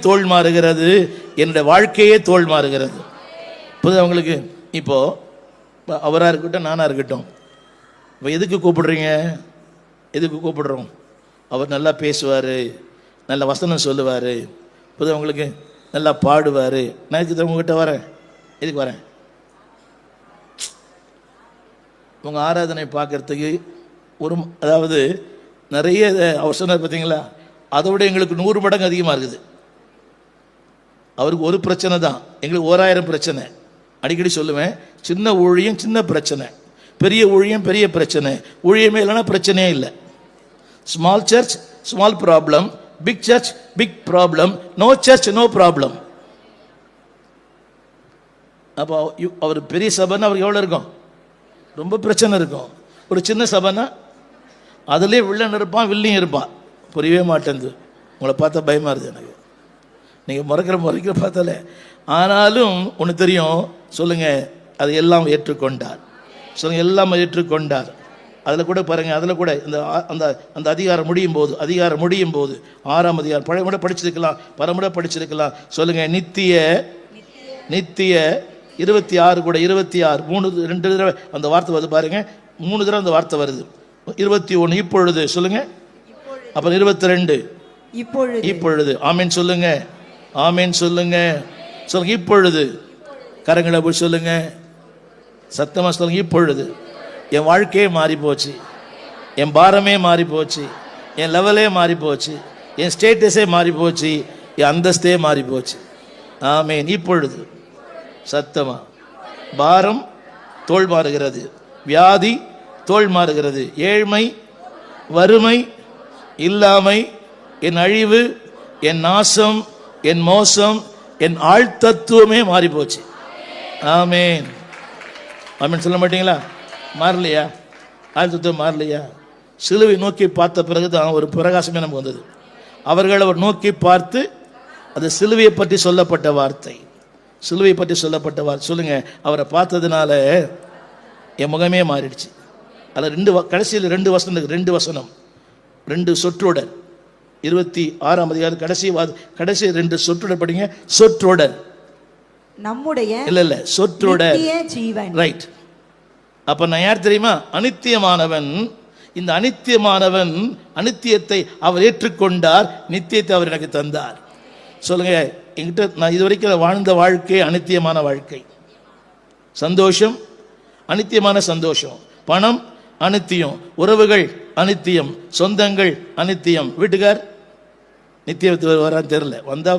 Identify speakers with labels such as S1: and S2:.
S1: தோல் மாறுகிறது, என்னுடைய வாழ்க்கையே தோல் மாறுகிறது. புரியுது அவங்களுக்கு? இப்போ அவராக இருக்கட்டும், நானாக இருக்கட்டும், இப்போ எதுக்கு கூப்பிடுறீங்க? எதுக்கு கூப்பிடுறோம்? அவர் நல்லா பேசுவார், நல்ல வசனம் சொல்லுவார், புரியுது அவங்களுக்கு? நல்லா பாடுவார். நான் இதுக்கு உங்ககிட்ட வரேன். எதுக்கு வரேன்? உங்கள் ஆராதனை பார்க்கறதுக்கு அதாவது நிறைய அவர் சொன்னார் பார்த்தீங்களா, அதை விட எங்களுக்கு 100 மடங்கு அதிகமாக இருக்குது. அவருக்கு ஒரு பிரச்சனை தான், எங்களுக்கு 1000 பிரச்சனை. அடிக்கடி சொல்லுவேன், சின்ன ஊழியம் சின்ன பிரச்சனை, பெரிய ஊழியம் பெரிய பிரச்சனை. ஊழியமே இல்லைன்னா பிரச்சனையே இல்லை. Small church small problem, big church big problem, no church no problem. அப்போ அவர் பெரிய சபைன்னா அவருக்கு எவ்வளோ இருக்கும்? ரொம்ப பிரச்சனை இருக்கும். ஒரு சின்ன சபைனா அதுலேயே வில்லன் இருப்பான், வில்லியும் இருப்பான். புரியவே மாட்டேங்குது. உங்களை பார்த்தா பயமாக இருக்குது எனக்கு. நீங்கள் முறைக்கிற பார்த்தாலே. ஆனாலும் ஒன்று தெரியும், சொல்லுங்கள், அது எல்லாம் ஏற்றுக்கொண்டார். சொல்லுங்கள், எல்லாம் ஏற்றுக்கொண்டார். அதில் கூட பாருங்கள், அதில் கூட இந்த அந்த அந்த அதிகாரம் முடியும் போது 6ஆம் அதிகாரம் பழைய முறை படிச்சிருக்கலாம், பரமுறை படிச்சிருக்கலாம். சொல்லுங்கள், நித்திய 26 கூட 26 2 தடவை அந்த வார்த்தை வருது பாருங்க. 3 தடவை அந்த வார்த்தை வருது. 21 இப்பொழுது சொல்லுங்க. அப்புறம் 22 இப்பொழுது. ஆமீன் சொல்லுங்க, ஆமீன் சொல்லுங்க. சொல்லுங்க இப்பொழுது. கரங்களை போய் சொல்லுங்க, சத்தமா சொல்லுங்க. இப்பொழுது என் வாழ்க்கையே மாறி போச்சு, என் பாரமே மாறி போச்சு, என் லெவலே மாறி போச்சு, என் ஸ்டேட்டஸே மாறி போச்சு, என் அந்தஸ்தே மாறி போச்சு. ஆமீன். இப்பொழுது சத்தமா. பாரம் தோல் மாறுகிறது, வியாதி தோல் மாறுகிறது, ஏழ்மை வறுமை இல்லாமை, என் அழிவு, என் நாசம், என் மோசம், என் ஆழ்த்தத்துவமே மாறி போச்சு. ஆமீன். ஆமீன் சொல்ல மாட்டீங்களா? மாறலையா? ஆழ்த்தத்துவம் மாறலையா? சிலுவை நோக்கி பார்த்த பிறகுதான் ஒரு பிரகாசமே நமக்கு வந்தது. அவர்கள் அவர் நோக்கி பார்த்து, அது சிலுவையை பற்றி சொல்லப்பட்ட வார்த்தை, சிலுவை பற்றி சொல்லப்பட்ட வார்த்தை. சொல்லுங்க, அவரை பார்த்ததுனால என் முகமே மாறிடுச்சு. அதில் கடைசியில் 2 வசனம் 2 சொற்றொடர். 26ஆம் அதிகாரம் கடைசி 2 சொற்றொடர் படிங்க. சொற்றொடர்
S2: நம்முடைய
S1: இல்ல சொற்றொடர்
S2: ஜீவன்.
S1: ரைட். அப்ப நான் யார் தெரியுமா? அனித்தியமானவன். இந்த அனித்தியமானவன் அனித்தியத்தை அவர் ஏற்றுக்கொண்டார், நித்தியத்தை அவர் எனக்கு தந்தார். சொல்லுங்க, என்கிட்ட நான் இதுவரைக்கும் வாழ்ந்த வாழ்க்கை அனித்தியமான வாழ்க்கை. சந்தோஷம் அனித்தியமான சந்தோஷம், பணம் அனித்தியம், உறவுகள் அனித்தியம், சொந்தங்கள் அனித்தியம், வீட்டுக்கார் நித்தியத்துக்கு வரான்னு தெரியல, வந்தா